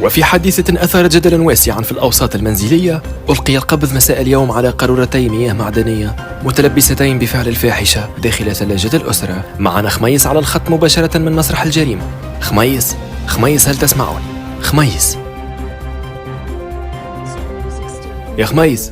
وفي حادثة أثارت جدلا واسعا في الأوساط المنزلية، ألقي القبض مساء اليوم على قارورتي مياه معدنية متلبستين بفعل الفاحشة داخل ثلاجة الأسرة. معنا خميس على الخط مباشرة من مسرح الجريمة. خميس هل تسمعني؟ خميس يا خميس.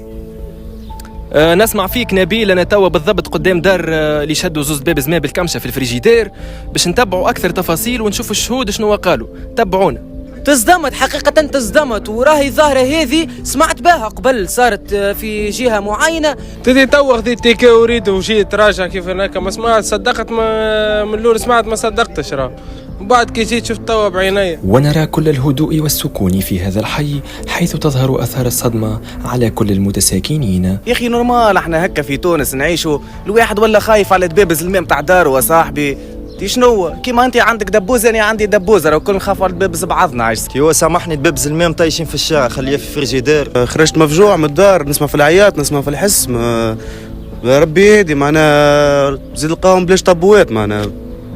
نسمع فيك نبيل. أنا توا بالضبط قدام دار اللي شدوا زوز باب زمام بالكمشة في الفريجيدير باش نتبعوا أكثر تفاصيل ونشوفوا الشهود شنو قالوا. تبعونا. تصدمت حقيقة، تصدمت، وراهي ظاهرة هذه سمعت بها قبل، صارت في جهة معينة. تدي تو خذيت تيكي وريد وجيت راجع كيف هناك، ما سمعت صدقت، ما من الاول سمعت ما صدقتش راه، وبعد كي جيت شفت توا بعيني. ونرى كل الهدوء والسكون في هذا الحي، حيث تظهر أثار الصدمة على كل المتساكنين. يا اخي نورمال، احنا هكا في تونس نعيشوا، الواحد ولا خايف على دبابز الماء تاع داره وصاحبي. شنو كيما انت عندك دبوزه انا عندي دبوزه، راه كل نخاف على دبابز بعضنا عايش. كيوا سامحني دبابز الماء مطيشين في الشارع، خليها في فريجيدير. خرجت مفجوع من الدار، نسمع في العياط، نسمع في الحس، ربي يهدي معنا زيد القاهم بلاش طبوات معنا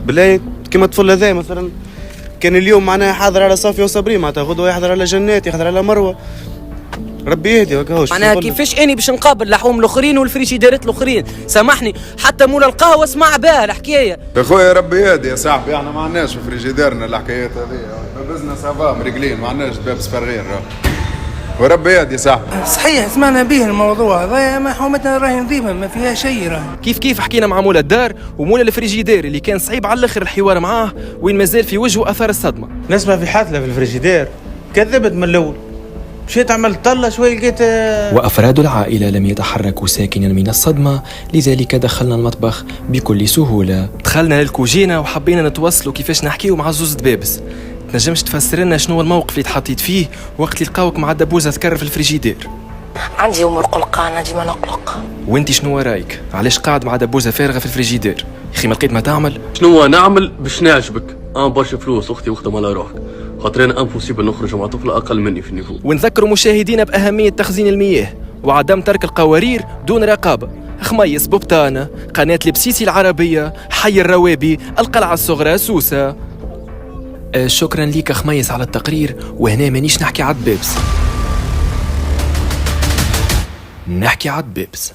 بلاي كيما الطفل هذا مثلا كان اليوم معناها حاضر على صافي وصبري، معناتها غدوه يحضر على جنات، يحضر على مروه. ربي يهدي هكاهوش. معناها كيفاش اني باش نقابل اللحوم الاخرين والفريجيديرات الاخرين؟ سامحني حتى مولا القهوه سمع بها الحكايه. يا خويا ربي يهدي يا صاحبي، احنا ما عندناش في فريجيديرنا الحكايات هذه، بابزنا سافا مرقلين، ما عندناش باب صفرغين وربي يهدي صاحبي. صحيح سمعنا به الموضوع هذا، ما حومتنا راهي نظيفه ما فيها شيء راهي. كيف حكينا مع مولا الدار ومولا الفريجيدير اللي كان صعيب على الاخر الحوار معاه، وين مازال في وجهه اثار الصدمه. نسمع في حفله في الفريجيدير، كذبت من الاول، مشيت عملت طلة شوي لقيت. وأفراد العائلة لم يتحركوا ساكنا من الصدمة، لذلك دخلنا المطبخ بكل سهولة. دخلنا للكوجينة وحبينا نتواصلوا كيفاش نحكيو مع زوز دبابس. تنجمش تفسر لنا شنو الموقف اللي تحطيت فيه وقت اللي لقاوك مع الدبوزة تكرر في الفريجيدير؟ عندي أمور قلقانة ديما نقلق. وانتي شنو رايك؟ علاش قاعد مع دبوزة فارغة في الفريجيدير؟ يا أخي ما لقيت ما تعمل؟ شنو نعمل باش نعجبك؟ برشا فلوس أختي واخدم على روحك، خاطر انا امبوسيبل نخرج مع طفل اقل مني في النيفو. ونذكروا مشاهدينا باهميه تخزين المياه وعدم ترك القوارير دون رقابه. خميس بوبتانا، قناه لبسيسي العربيه، حي الروابي، القلعه الصغرى، سوسه. شكرا ليك خميس على التقرير. وهنا مانيش نحكي عد بيبس، نحكي عد بيبس.